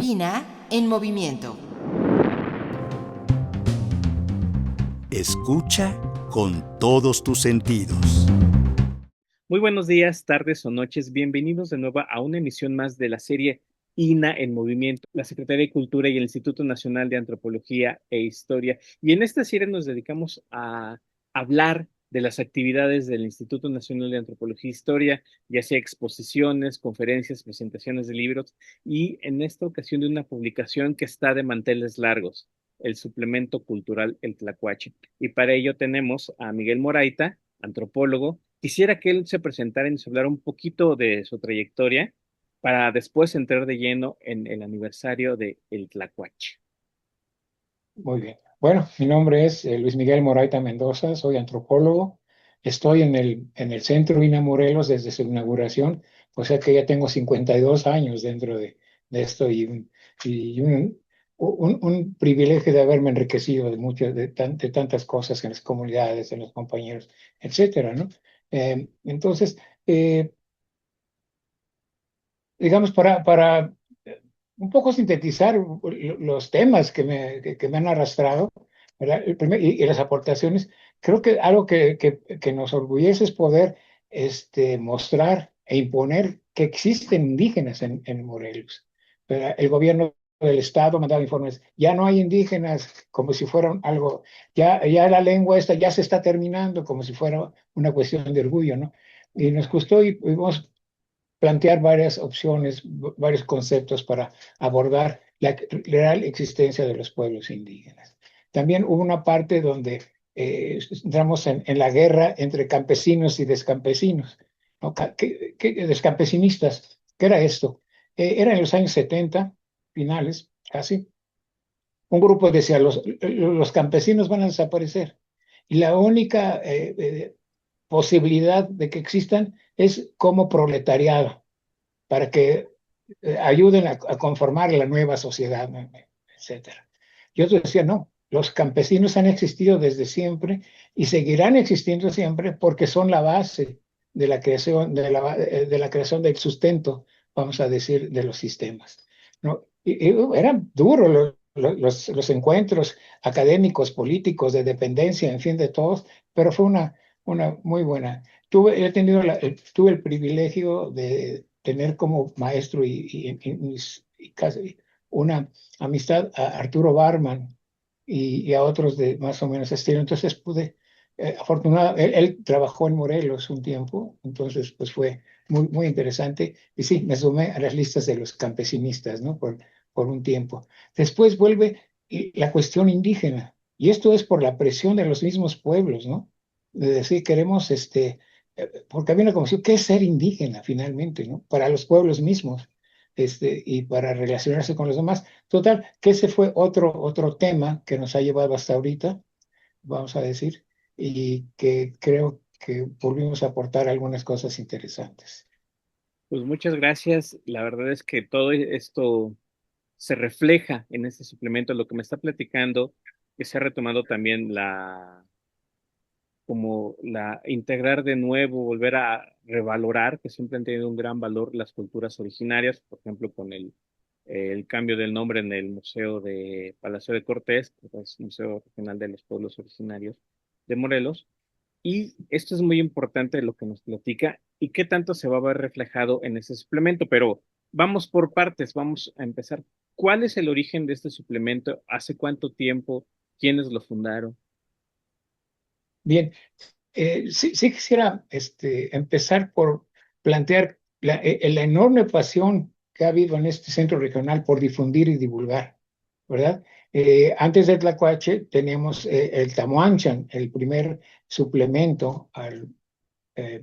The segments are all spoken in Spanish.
INA en movimiento. Escucha con todos tus sentidos. Muy buenos días, tardes o noches. Bienvenidos de nuevo a una emisión más de la serie INA en Movimiento, la Secretaría de Cultura y el Instituto Nacional de Antropología e Historia. Y en esta serie nos dedicamos a hablar de las actividades del Instituto Nacional de Antropología e Historia, ya sea exposiciones, conferencias, presentaciones de libros, y en esta ocasión de una publicación que está de manteles largos, el suplemento cultural El Tlacuache. Y para ello tenemos a Miguel Moraita, antropólogo. Quisiera que él se presentara y nos hablara un poquito de su trayectoria para después entrar de lleno en el aniversario de El Tlacuache. Muy bien. Bueno, mi nombre es Luis Miguel Moraita Mendoza, soy antropólogo. Estoy en el Centro INA Morelos desde su inauguración, o sea que ya tengo 52 años dentro de esto y un privilegio de haberme enriquecido de muchas, de tantas cosas en las comunidades, en los compañeros, etcétera, ¿no? Entonces, digamos, para un poco sintetizar los temas que me han arrastrado, ¿verdad? Y las aportaciones, creo que algo que nos orgullece es poder mostrar e imponer que existen indígenas en Morelos, ¿verdad? El gobierno del estado mandaba informes, ya no hay indígenas como si fueran algo, ya la lengua esta ya se está terminando como si fuera una cuestión de orgullo, ¿no? Y nos costó y pudimos plantear varias opciones, varios conceptos para abordar la real existencia de los pueblos indígenas. También hubo una parte donde entramos en la guerra entre campesinos y descampesinos, ¿no? Descampesinistas. ¿Qué era esto? Era en los años 70, finales, casi. Un grupo decía, los campesinos van a desaparecer. Y la única posibilidad de que existan es como proletariado para que ayuden a conformar la nueva sociedad, etcétera. Y otros decían, no, los campesinos han existido desde siempre y seguirán existiendo siempre porque son la base de la creación, de la creación del sustento, vamos a decir, de los sistemas, ¿no? Y eran duros los encuentros académicos, políticos, de dependencia, en fin, de todos, pero fue una muy buena. Tuve el privilegio de tener como maestro y casi una amistad a Arturo Barman y a otros de más o menos estilo. Entonces él trabajó en Morelos un tiempo, entonces pues fue muy interesante. Y sí, me sumé a las listas de los campesinistas, ¿no? Por un tiempo. Después vuelve la cuestión indígena, y esto es por la presión de los mismos pueblos, ¿no? De decir, queremos porque había una confusión, ¿qué es ser indígena finalmente, ¿no? Para los pueblos mismos, y para relacionarse con los demás. Total, que ese fue otro tema que nos ha llevado hasta ahorita, vamos a decir, y que creo que volvimos a aportar algunas cosas interesantes. Pues muchas gracias. La verdad es que todo esto se refleja en este suplemento, lo que me está platicando, que se ha retomado también como la integrar de nuevo, volver a revalorar, que siempre han tenido un gran valor las culturas originarias, por ejemplo, con el cambio del nombre en el Museo de Palacio de Cortés, que es Museo Regional de los Pueblos Originarios de Morelos. Y esto es muy importante lo que nos platica y qué tanto se va a ver reflejado en ese suplemento, pero vamos por partes, vamos a empezar. ¿Cuál es el origen de este suplemento? ¿Hace cuánto tiempo? ¿Quiénes lo fundaron? Bien, sí quisiera empezar por plantear la enorme pasión que ha habido en este centro regional por difundir y divulgar, ¿verdad? Antes de Tlacuache teníamos el Tamuanchan, el primer suplemento al eh,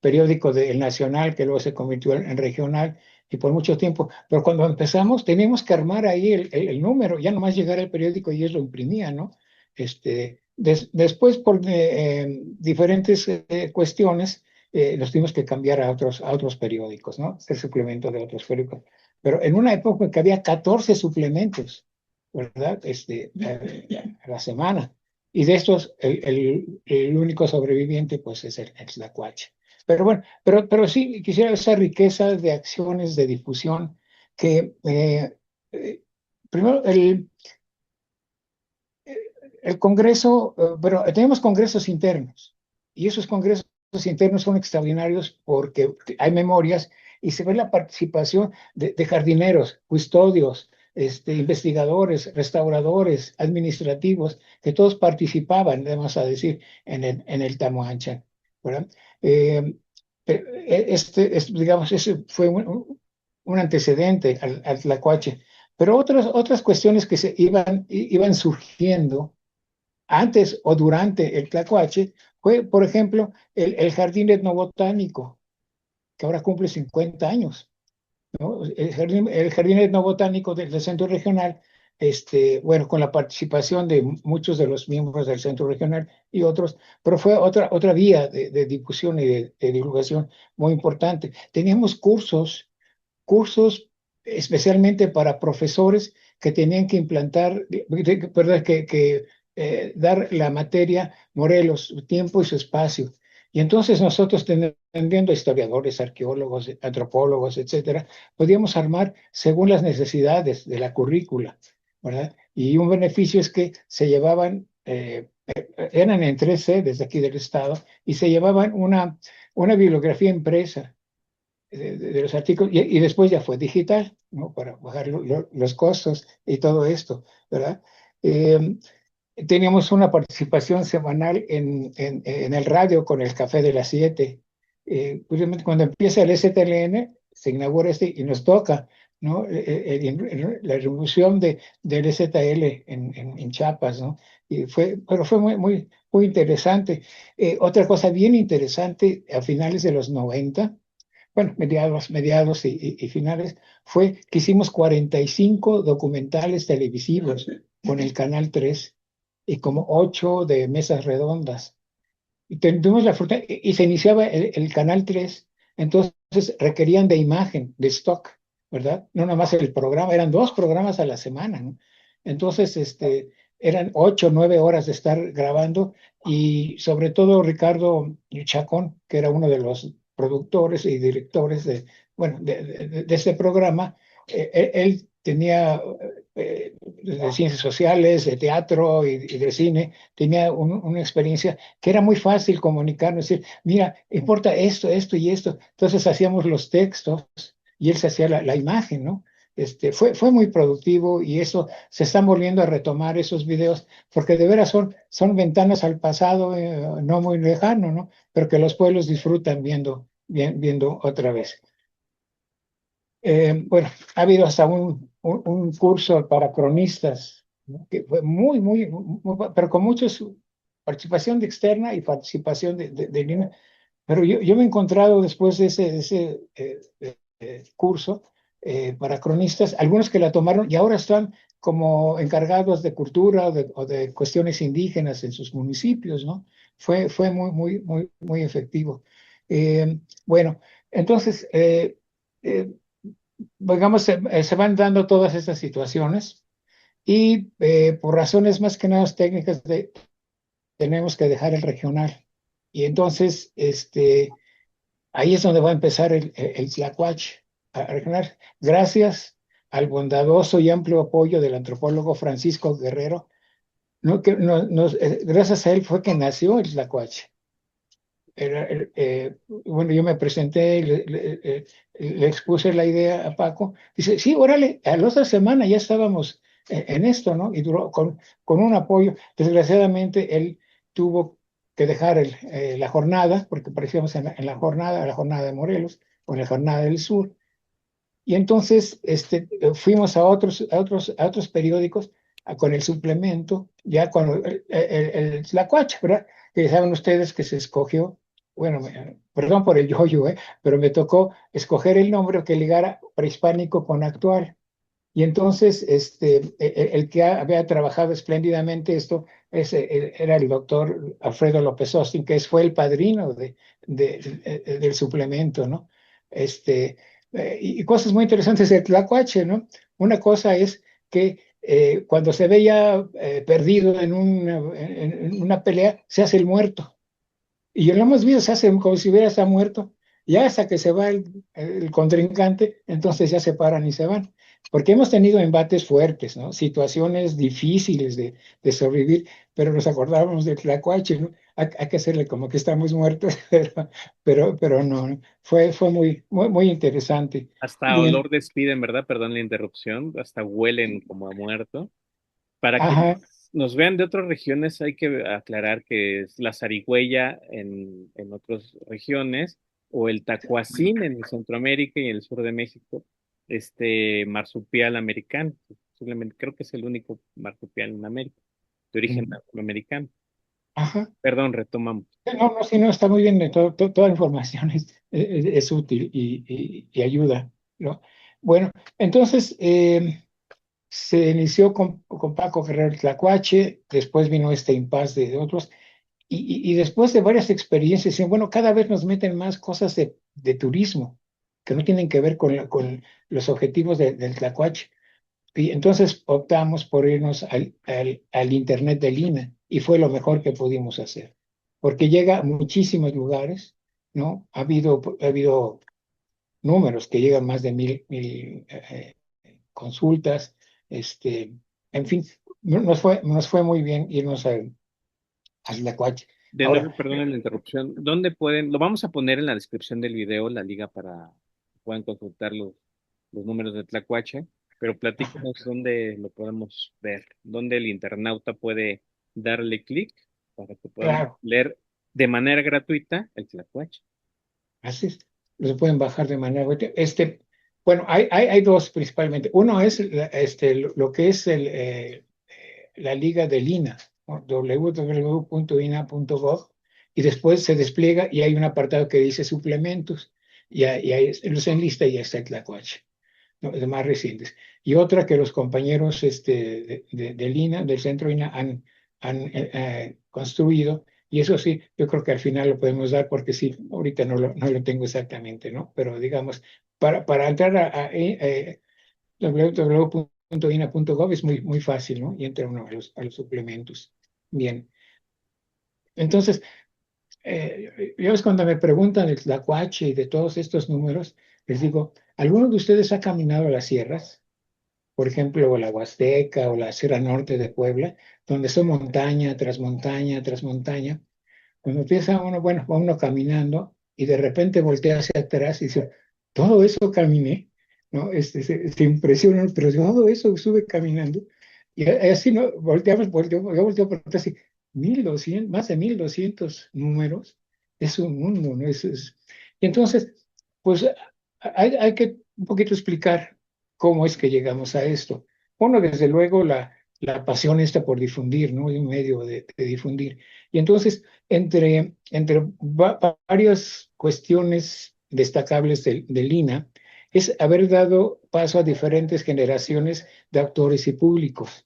periódico del Nacional, que luego se convirtió en regional, y por mucho tiempo. Pero cuando empezamos, teníamos que armar ahí el número, ya nomás llegar al periódico y ellos lo imprimían, ¿no? Después, por diferentes cuestiones, los tuvimos que cambiar a otros periódicos, ¿no? Ser suplemento de otros periódicos. Pero en una época en que había 14 suplementos, ¿verdad? A la semana. Y de estos, el único sobreviviente, pues, es el Tlacuache. Pero bueno, pero sí quisiera esa riqueza de acciones de difusión que eh, primero, el Congreso, bueno, tenemos congresos internos y esos congresos internos son extraordinarios porque hay memorias y se ve la participación de jardineros, custodios, investigadores, restauradores, administrativos, que todos participaban, vamos a decir, en el Tamuancha, ¿verdad? Eh, digamos, ese fue un antecedente al Tlacuache. Pero otras cuestiones que iban surgiendo antes o durante el Tlacuache fue, por ejemplo, el Jardín Etnobotánico, que ahora cumple 50 años, ¿no? El jardín Etnobotánico del Centro Regional, bueno, con la participación de muchos de los miembros del Centro Regional y otros, pero fue otra vía de difusión y de divulgación muy importante. Teníamos cursos especialmente para profesores que tenían que implantar, perdón, dar la materia Morelos, su tiempo y su espacio. Y entonces nosotros, teniendo historiadores, arqueólogos, antropólogos, etcétera, podíamos armar según las necesidades de la currícula, ¿verdad? Y un beneficio es que se llevaban, eran en 3 sedes de aquí del estado, y se llevaban una bibliografía impresa de los artículos, y después ya fue digital, ¿no? Para bajar los costos y todo esto, ¿verdad? Eh, Teníamos una participación semanal en el radio con el Café de las 7. Curiosamente, cuando empieza el STLN, se inaugura y nos toca, ¿no? La revolución del STL en Chiapas, ¿no? Pero fue muy interesante. Otra cosa bien interesante, a finales de los 90, bueno, mediados y finales, fue que hicimos 45 documentales televisivos con el Canal 3 y como 8 de mesas redondas. Y tuvimos la fortuna, y se iniciaba el Canal 3, entonces requerían de imagen, de stock, ¿verdad? No nada más el programa, eran 2 programas a la semana, ¿no? Entonces, eran 8 o 9 horas de estar grabando, y sobre todo Ricardo Chacón, que era uno de los productores y directores bueno, de este programa. Él tenía de ciencias sociales, de teatro y de cine, tenía una experiencia que era muy fácil comunicarnos, decir, mira, importa esto, esto y esto. Entonces hacíamos los textos y él se hacía la imagen, ¿no? Fue muy productivo, y eso se están volviendo a retomar esos videos, porque de veras son ventanas al pasado, no muy lejano, ¿no? Pero que los pueblos disfrutan viendo otra vez. Bueno, ha habido hasta un curso para cronistas, ¿no? Que fue pero con mucha participación de externa y participación de Lina. Pero yo me he encontrado después de ese curso para cronistas, algunos que la tomaron y ahora están como encargados de cultura o de cuestiones indígenas en sus municipios, ¿no? Fue muy efectivo. Bueno, entonces, digamos, se van dando todas estas situaciones, y por razones más que nada técnicas tenemos que dejar el regional. Y entonces, ahí es donde va a empezar el Tlacuache a regional. Gracias al bondadoso y amplio apoyo del antropólogo Francisco Guerrero, ¿no? Gracias a él fue que nació el Tlacuache. Bueno, yo me presenté y le expuse la idea a Paco. Dice, sí, órale, a la otra semana ya estábamos en esto, ¿no? Y duró con un apoyo. Desgraciadamente, él tuvo que dejar la jornada, porque parecíamos en la jornada de Morelos, o en la jornada del sur. Y entonces fuimos a otros periódicos con el suplemento, ya con el Tlacuache, ¿verdad? Que saben ustedes que se escogió, bueno, perdón por el yoyo, pero me tocó escoger el nombre que ligara prehispánico con actual. Y entonces, el que había trabajado espléndidamente esto era el doctor Alfredo López Austin, que fue el padrino del suplemento, ¿no? Y cosas muy interesantes del Tlacuache, ¿no? Una cosa es que cuando se ve ya perdido en una pelea, se hace el muerto. Y en lo hemos visto, se hace como si hubiera estado muerto. Ya hasta que se va el contrincante, entonces ya se paran y se van. porque hemos tenido embates fuertes, ¿no? Situaciones difíciles de sobrevivir, pero nos acordábamos de Tlacuache, ¿no? Hay que hacerle como que estamos muertos, pero no, ¿no? Fue muy interesante. Hasta Bien, olor despiden, ¿verdad? Perdón la interrupción, hasta huelen como a muerto. Para quienes ajá, nos vean de otras regiones, hay que aclarar que es la zarigüeya en otras regiones, o el tacuacín en Centroamérica y en el sur de México, este marsupial americano. Posiblemente, creo que es el único marsupial en América, de origen mm, americano. ajá. Perdón, retomamos. No, no, sí, no, está muy bien, toda la información es útil y ayuda, ¿no? Bueno, entonces se inició con Paco Ferrer Tlacuache, después vino este impasse de otros, y después de varias experiencias, bueno, cada vez nos meten más cosas de turismo que no tienen que ver con los objetivos del Tlacuache. Y entonces optamos por irnos al Internet de Lina y fue lo mejor que pudimos hacer, porque llega a muchísimos lugares, ¿no? Ha habido números que llegan más de mil consultas, este, en fin, nos fue muy bien irnos al Tlacuache. De Ahora, nuevo, perdón la interrupción. ¿Dónde pueden? Lo vamos a poner en la descripción del video, la liga para que puedan consultar los números de Tlacuache, pero platícanos dónde lo podemos ver, dónde el internauta puede darle clic para que podamos claro, leer de manera gratuita el Tlacuache. así es, lo pueden bajar de manera. Bueno, hay dos principalmente. Uno es lo que es la liga de Lina, ¿no? www.ina.gov, y después se despliega y hay un apartado que dice suplementos, y ahí los enlista y ya está el Tlacuache, ¿no? De más recientes. Y otra que los compañeros del INA, del centro INA, han construido, y eso sí, yo creo que al final lo podemos dar porque sí, ahorita no lo tengo exactamente, ¿no? Pero digamos, para entrar a www.ina.gov es muy fácil, ¿no? Y entra uno a los suplementos. Bien. Entonces, yo es cuando me preguntan del Tlacuache y de todos estos números, les digo, ¿alguno de ustedes ha caminado a las sierras? Por ejemplo, la Huasteca o la Sierra Norte de Puebla, donde son montaña tras montaña tras montaña. Cuando empieza uno, bueno, va uno caminando y de repente voltea hacia atrás y dice, todo eso caminé, ¿no? Se impresiona, pero todo eso estuve caminando. Y así, ¿no? Yo volteo por atrás y 1200, más de 1200 números, es un mundo, ¿no? Y entonces, pues hay que un poquito explicar cómo es que llegamos a esto. Uno, desde luego, la pasión esta por difundir, ¿no? Un medio de difundir. Y entonces, entre varias cuestiones destacables del INA, es haber dado paso a diferentes generaciones de autores y públicos.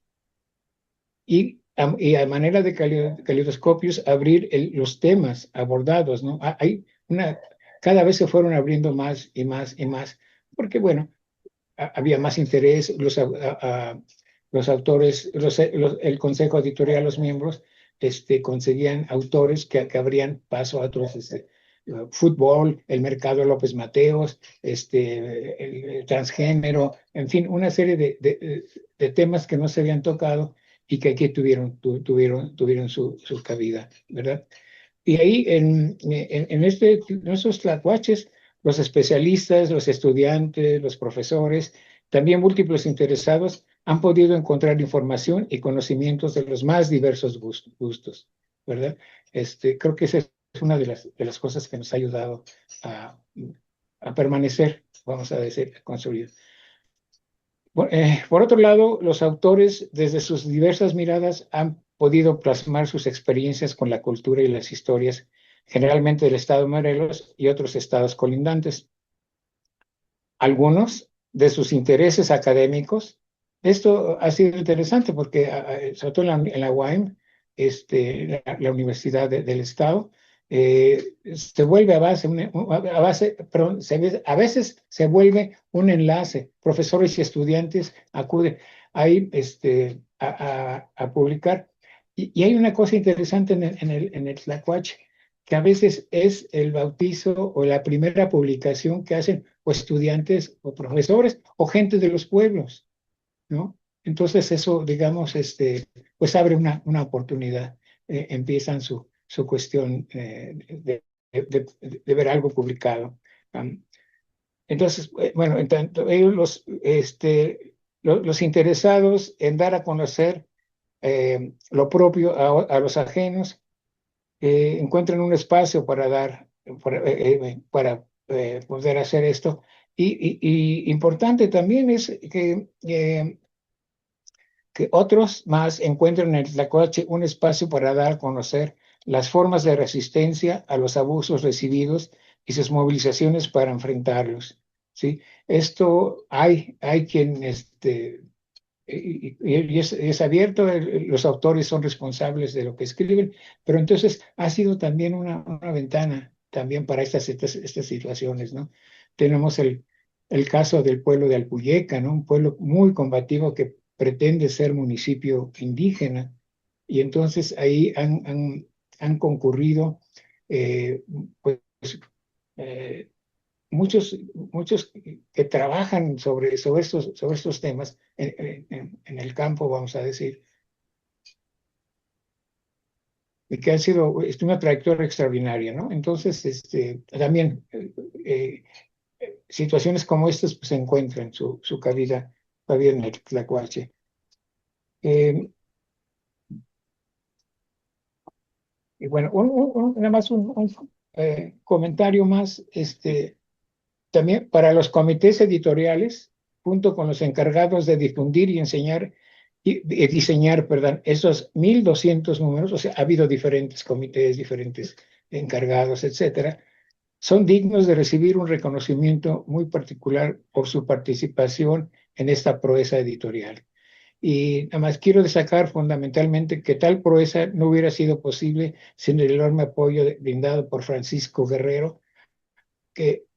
Y a manera de caleidoscopios, abrir los temas abordados, ¿no? Cada vez se fueron abriendo más y más y más, porque, bueno, había más interés, los autores, el consejo editorial, los miembros, conseguían autores que abrían paso a otros, fútbol, el mercado López Mateos, el transgénero, en fin, una serie de temas que no se habían tocado y que aquí tuvieron su cabida, ¿verdad? Y ahí en esos tlacuaches, los especialistas, los estudiantes, los profesores, también múltiples interesados han podido encontrar información y conocimientos de los más diversos gustos, ¿verdad? Creo que esa es una de las cosas que nos ha ayudado a, a permanecer, vamos a decir, construir. Por otro lado, los autores, desde sus diversas miradas, han podido plasmar sus experiencias con la cultura y las historias, generalmente del estado de Morelos y otros estados colindantes. Algunos de sus intereses académicos. Esto ha sido interesante porque, sobre todo en la UAM, la Universidad del Estado, se vuelve perdón, a veces se vuelve un enlace. Profesores y estudiantes acuden ahí a publicar. Y hay una cosa interesante en el Tlacuache, que a veces es el bautizo o la primera publicación que hacen o estudiantes o profesores o gente de los pueblos, ¿no? Entonces eso, digamos, pues abre una oportunidad. Empiezan su cuestión de ver algo publicado. Entonces, bueno, en tanto, ellos los interesados en dar a conocer lo propio a los ajenos, encuentran un espacio para poder hacer esto. Y importante también es que otros más encuentren en el Tlacuache un espacio para dar a conocer las formas de resistencia a los abusos recibidos y sus movilizaciones para enfrentarlos. ¿Sí? Esto hay quien y es abierto, los autores son responsables de lo que escriben, pero entonces ha sido también una ventana también para estas situaciones, ¿no? Tenemos el caso del pueblo de Alpuyeca, ¿no? Un pueblo muy combativo que pretende ser municipio indígena, y entonces ahí han concurrido eh, pues, eh, muchos que trabajan sobre estos temas en el campo, vamos a decir, y que ha sido una trayectoria extraordinaria, ¿no? Entonces, también situaciones como estas pues, encuentran su cabida en el Tlacuache. Y bueno, nada más un comentario más, también para los comités editoriales, junto con los encargados de difundir y enseñar y diseñar, perdón, esos 1,200 números, o sea, ha habido diferentes comités, diferentes encargados, etcétera, son dignos de recibir un reconocimiento muy particular por su participación en esta proeza editorial. Y nada más quiero destacar fundamentalmente que tal proeza no hubiera sido posible sin el enorme apoyo brindado por Francisco Guerrero,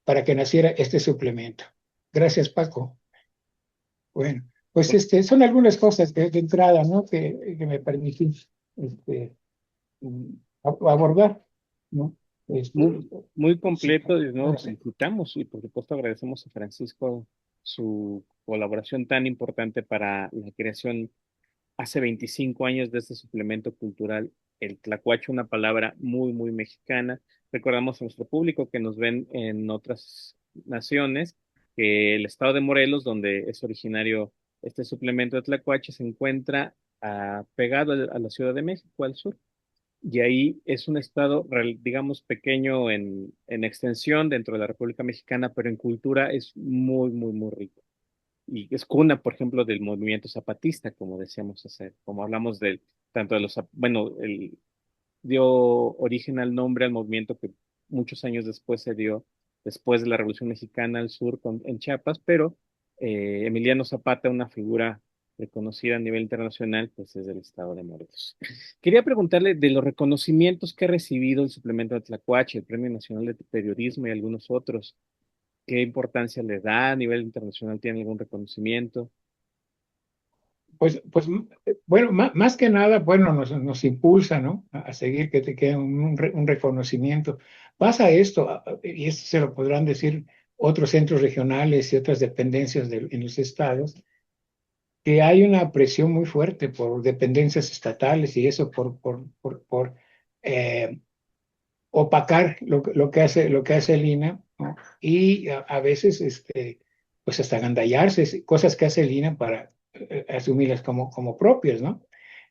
para que naciera este suplemento. Gracias, Paco. Bueno, pues son algunas cosas de entrada, ¿no? Que me permití abordar, ¿no? Muy, muy Sí, completo, de nuevo bueno, sí. felicitamos y por supuesto agradecemos a Francisco su colaboración tan importante para la creación hace 25 años de este suplemento cultural, el tlacuache, una palabra muy, muy mexicana. Recordamos a nuestro público que nos ven en otras naciones, que el estado de Morelos, donde es originario este suplemento de tlacuache, se encuentra pegado a la Ciudad de México, al sur. Y ahí es un estado, digamos, pequeño en extensión dentro de la República Mexicana, pero en cultura es muy, muy, muy rico y es cuna, por ejemplo, del movimiento zapatista, como decíamos hacer, como hablamos del, tanto de los, bueno, dio origen al nombre al movimiento que muchos años después se dio, después de la Revolución Mexicana al sur en Chiapas, pero Emiliano Zapata, una figura reconocida a nivel internacional, pues es del estado de Morelos. Quería preguntarle de los reconocimientos que ha recibido el suplemento de Tlacuache, el Premio Nacional de Periodismo y algunos otros. ¿Qué importancia le da a nivel internacional? ¿Tiene algún reconocimiento? Pues bueno, más que nada, bueno, nos impulsa, ¿no? A seguir que te quede un reconocimiento. Pasa esto, y esto se lo podrán decir otros centros regionales y otras dependencias en los estados, que hay una presión muy fuerte por dependencias estatales y eso por eh, opacar lo que hace el INAH, ¿no? Y a veces, pues hasta agandallarse, cosas que hace el INAH para asumirlas como propias, ¿no?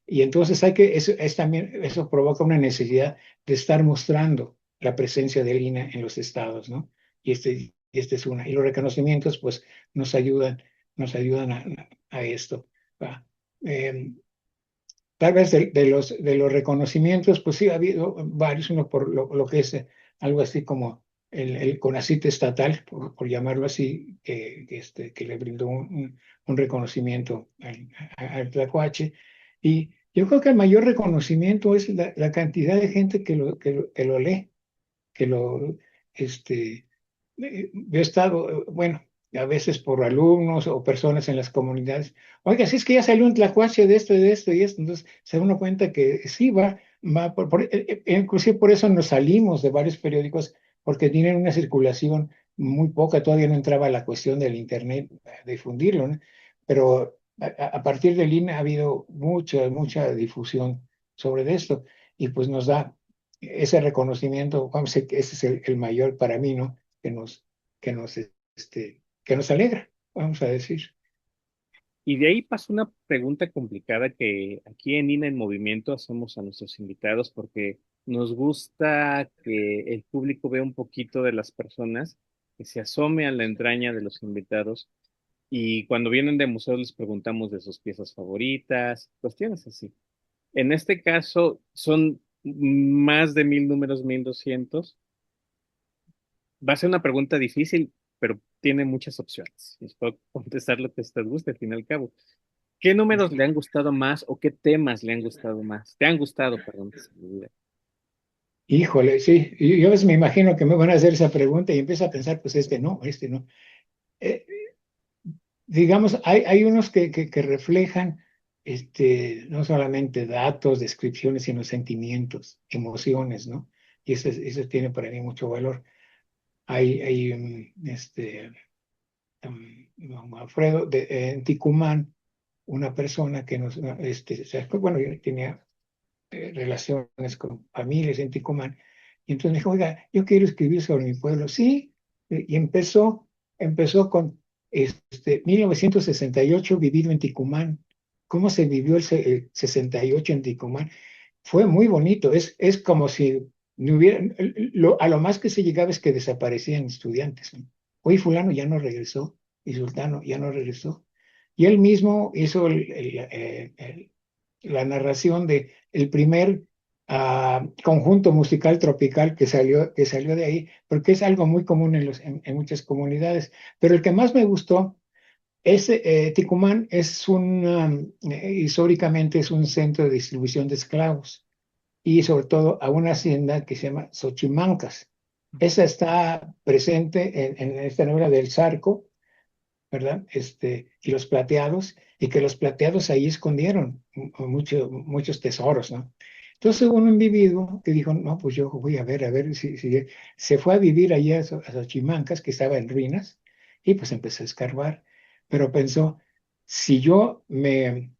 Y entonces eso provoca una necesidad de estar mostrando la presencia del INAH en los estados, ¿no? Y este es una. Y los reconocimientos, pues, nos ayudan a esto, ¿va? Tal vez de los reconocimientos, pues sí, ha habido varios, uno por lo que es algo así como el CONACYT estatal, por llamarlo así, que le brindó un reconocimiento al Tlacuache. Y yo creo que el mayor reconocimiento es la cantidad de gente que lo lee, que lo, yo he estado, bueno, a veces por alumnos o personas en las comunidades. Oiga, si es que ya salió un tlacuache de esto y de esto y esto, entonces se da uno cuenta que sí va, inclusive por eso nos salimos de varios periódicos, porque tienen una circulación muy poca, todavía no entraba la cuestión del Internet a difundirlo, ¿no? Pero a partir del INE ha habido mucha difusión sobre esto, y pues nos da ese reconocimiento, vamos a decir que ese es el mayor para mí, ¿no? Que nos, que nos alegra, vamos a decir. Y de ahí pasa una pregunta complicada que aquí en INA en Movimiento hacemos a nuestros invitados porque nos gusta que el público vea un poquito de las personas, que se asome a la entraña de los invitados y cuando vienen de museo les preguntamos de sus piezas favoritas, cuestiones así. En este caso son más de 1000 números, 1200. Va a ser una pregunta difícil, pero tiene muchas opciones. Les puedo contestar lo que usted guste al fin y al cabo. ¿Qué números le han gustado más o qué temas le han gustado más? Te han gustado, perdón. Que se me olvide. Híjole, sí, y yo a veces me imagino que me van a hacer esa pregunta y empiezo a pensar, pues este no. Eh, digamos, hay unos que reflejan no solamente datos, descripciones, sino sentimientos, emociones, ¿no? Y eso tiene para mí mucho valor. Hay Alfredo en Ticumán, una persona que bueno, yo tenía relaciones con familias en Ticumán, y entonces me dijo, oiga, yo quiero escribir sobre mi pueblo. Sí, y empezó con 1968 vivido en Ticumán. ¿Cómo se vivió el 68 en Ticumán? Fue muy bonito, es como si no hubiera, a lo más que se llegaba es que desaparecían estudiantes, ¿no? Hoy fulano ya no regresó y sultano ya no regresó. Y él mismo hizo la narración de el primer conjunto musical tropical que salió de ahí, porque es algo muy común en muchas comunidades. Pero el que más me gustó es Ticumán, históricamente es un centro de distribución de esclavos y sobre todo a una hacienda que se llama Xochimancas. Esa está presente en esta novela del Zarco, ¿verdad? Y los plateados, y que los plateados ahí escondieron muchos tesoros, ¿no? Entonces hubo un individuo que dijo, no, pues yo voy a ver si se fue a vivir allá a Xochimancas, que estaba en ruinas, y pues empezó a escarbar, pero pensó, si yo me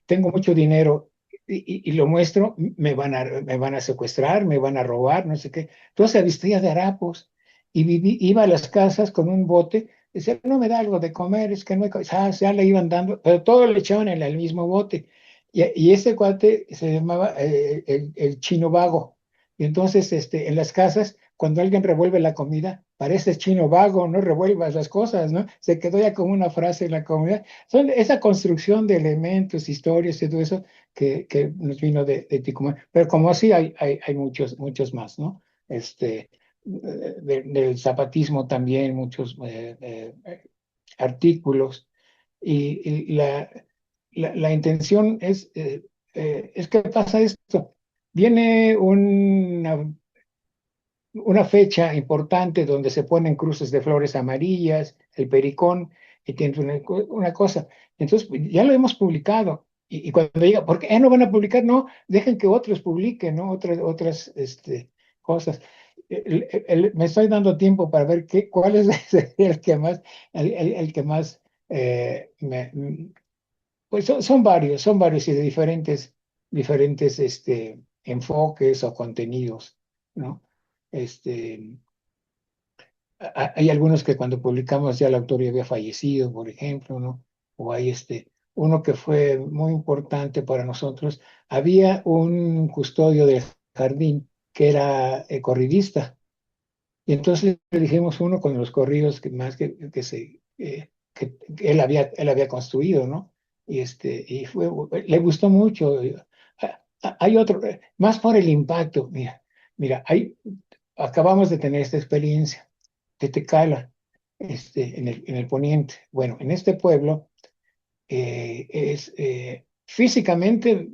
tengo mucho dinero y lo muestro, me van a secuestrar, me van a robar, no sé qué. Entonces se vestía de harapos y iba a las casas con un bote, decía, no me da algo de comer, es que no hay ya le iban dando, pero todo le echaban en el mismo bote. Y ese cuate se llamaba el chino vago. Y entonces en las casas, cuando alguien revuelve la comida, parece chino vago, no revuelvas las cosas, ¿no? Se quedó ya como una frase en la comunidad. Son esa construcción de elementos, historias y todo eso que nos vino de Ticumán. Pero como así hay muchos más, ¿no? Del zapatismo también, muchos artículos. Y la intención es que pasa esto. Viene una fecha importante donde se ponen cruces de flores amarillas, el pericón, y tiene una cosa. Entonces, ya lo hemos publicado. Y cuando diga, ¿por qué no van a publicar? No, dejen que otros publiquen, ¿no? Otras cosas. Me estoy dando tiempo para ver cuál es el que más, el que más, pues son varios y de diferentes enfoques o contenidos, ¿no? Este, hay algunos que cuando publicamos ya el autor ya había fallecido, por ejemplo, ¿no? O hay uno que fue muy importante para nosotros. Había un custodio del jardín que era corridista, y entonces le dijimos uno con los corridos que más que él había construido, ¿no? Le gustó mucho. Hay otro, más por el impacto, mira, acabamos de tener esta experiencia de Tecala, en el poniente. Bueno, en este pueblo físicamente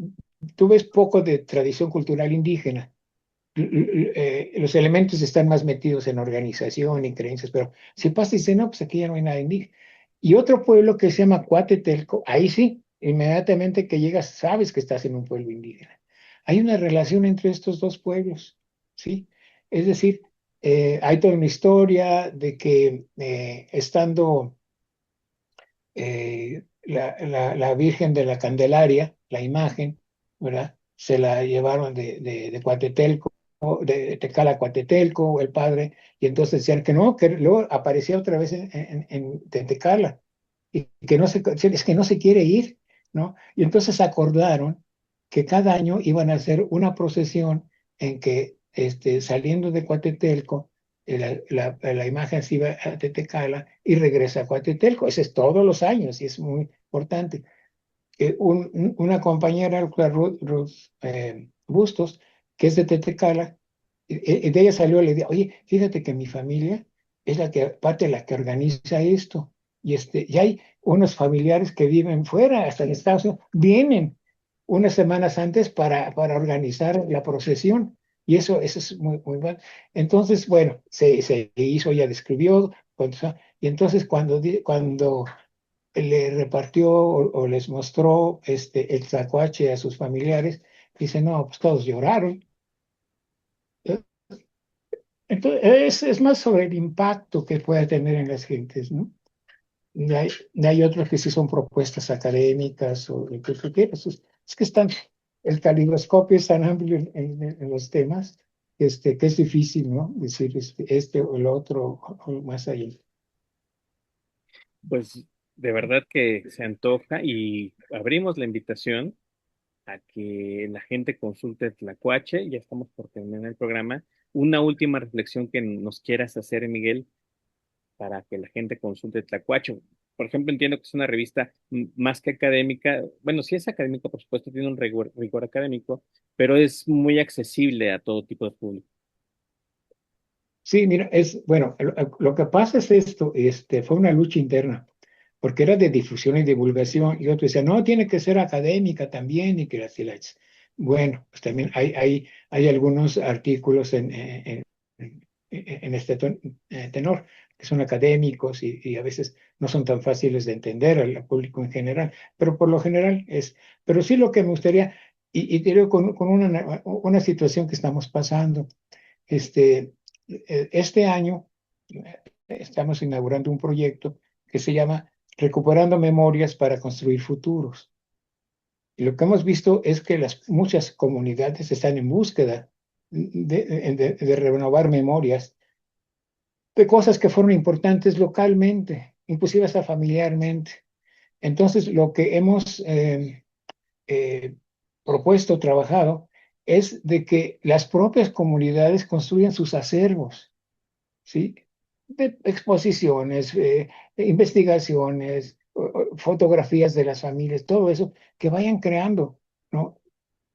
tú ves poco de tradición cultural indígena. Los elementos están más metidos en organización y creencias, pero si pasa y dice, no, pues aquí ya no hay nada indígena. Y otro pueblo que se llama Cuatetelco, ahí sí, inmediatamente que llegas sabes que estás en un pueblo indígena. Hay una relación entre estos dos pueblos, ¿sí? Es decir, hay toda una historia de que estando la Virgen de la Candelaria, la imagen, ¿verdad? Se la llevaron de Coatetelco, de Tecala a Coatetelco, el padre, y entonces decían que no, que luego aparecía otra vez en Tecala, y que no se, es que no se quiere ir, ¿no? Y entonces acordaron que cada año iban a hacer una procesión en que, saliendo de Coatetelco, la imagen se iba a Tetecala y regresa a Coatetelco. Ese es todos los años y es muy importante. Una compañera, Ruth Bustos, que es de Tetecala, de ella salió y le dije, oye, fíjate que mi familia es la que, parte de la que organiza esto. Y hay unos familiares que viven fuera, hasta en Estados Unidos, vienen unas semanas antes para organizar la procesión. Y eso es muy, muy bueno. Entonces, bueno, se hizo, ella describió, y entonces cuando le repartió o les mostró el tlacuache a sus familiares, dice, no, pues todos lloraron. Entonces, es más sobre el impacto que puede tener en las gentes, ¿no? Hay otros que sí son propuestas académicas o lo que tú quieras. Es que el calibroscopio es tan amplio en los temas, que es difícil, ¿no? Decir o el otro o más allá. Pues de verdad que se antoja y abrimos la invitación a que la gente consulte Tlacuache. Ya estamos por terminar el programa. Una última reflexión que nos quieras hacer, Miguel, para que la gente consulte Tlacuache. Por ejemplo, entiendo que es una revista más que académica. Bueno, sí es académica, por supuesto, tiene un rigor académico, pero es muy accesible a todo tipo de público. Sí, mira, bueno, lo que pasa es esto, fue una lucha interna, porque era de difusión y divulgación, y otro decía, no, tiene que ser académica también, y que las. Bueno, pues también hay algunos artículos en este tenor, que son académicos y a veces no son tan fáciles de entender al público en general, pero por lo general pero sí lo que me gustaría, y te digo con una situación que estamos pasando. Este año estamos inaugurando un proyecto que se llama Recuperando Memorias para Construir Futuros. Y lo que hemos visto es que muchas comunidades están en búsqueda de renovar memorias de cosas que fueron importantes localmente, inclusive hasta familiarmente. Entonces, lo que hemos eh, propuesto, trabajado, es de que las propias comunidades construyan sus acervos, ¿sí? De exposiciones, de investigaciones, fotografías de las familias, todo eso, que vayan creando, ¿no?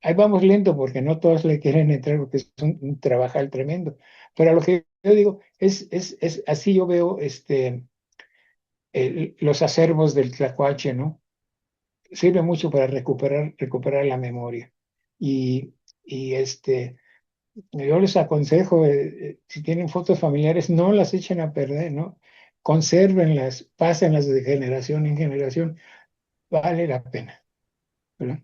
Ahí vamos lento porque no todos le quieren entrar porque es un trabajal tremendo. Pero lo que yo digo es así yo veo los acervos del Tlacuache, ¿no? Sirve mucho para recuperar la memoria. Y, y yo les aconsejo, si tienen fotos familiares, no las echen a perder, ¿no? Consérvenlas, pásenlas de generación en generación, vale la pena, ¿verdad?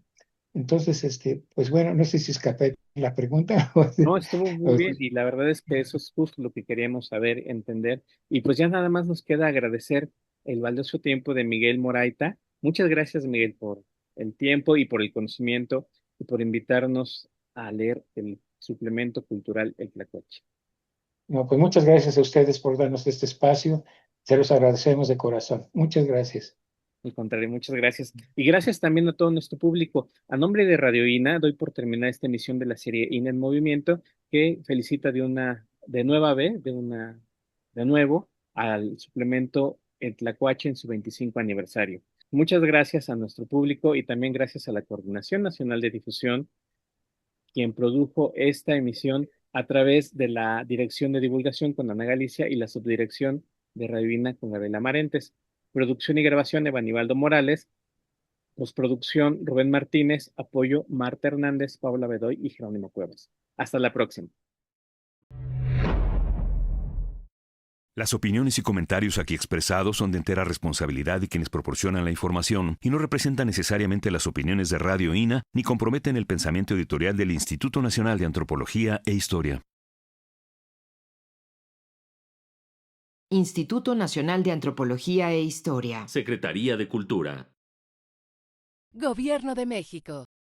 Entonces, pues bueno, no sé si escapé la pregunta. No, estuvo muy bien y la verdad es que eso es justo lo que queríamos saber, entender. Y pues ya nada más nos queda agradecer el valioso tiempo de Miguel Moraita. Muchas gracias, Miguel, por el tiempo y por el conocimiento y por invitarnos a leer el suplemento cultural El Tlacuache. No, pues muchas gracias a ustedes por darnos este espacio. Se los agradecemos de corazón. Muchas gracias. Al contrario, muchas gracias. Y gracias también a todo nuestro público. A nombre de Radio INA, doy por terminada esta emisión de la serie INA en Movimiento, que felicita de nueva vez, de nuevo, al suplemento El Tlacuache en su 25 aniversario. Muchas gracias a nuestro público y también gracias a la Coordinación Nacional de Difusión, quien produjo esta emisión a través de la Dirección de Divulgación con Ana Galicia y la Subdirección de Radio INA con Gabriela Marentes. Producción y grabación, Evanibaldo Morales. Postproducción, Rubén Martínez. Apoyo, Marta Hernández, Paula Bedoy y Jerónimo Cuevas. Hasta la próxima. Las opiniones y comentarios aquí expresados son de entera responsabilidad de quienes proporcionan la información y no representan necesariamente las opiniones de Radio INA ni comprometen el pensamiento editorial del Instituto Nacional de Antropología e Historia. Instituto Nacional de Antropología e Historia. Secretaría de Cultura. Gobierno de México.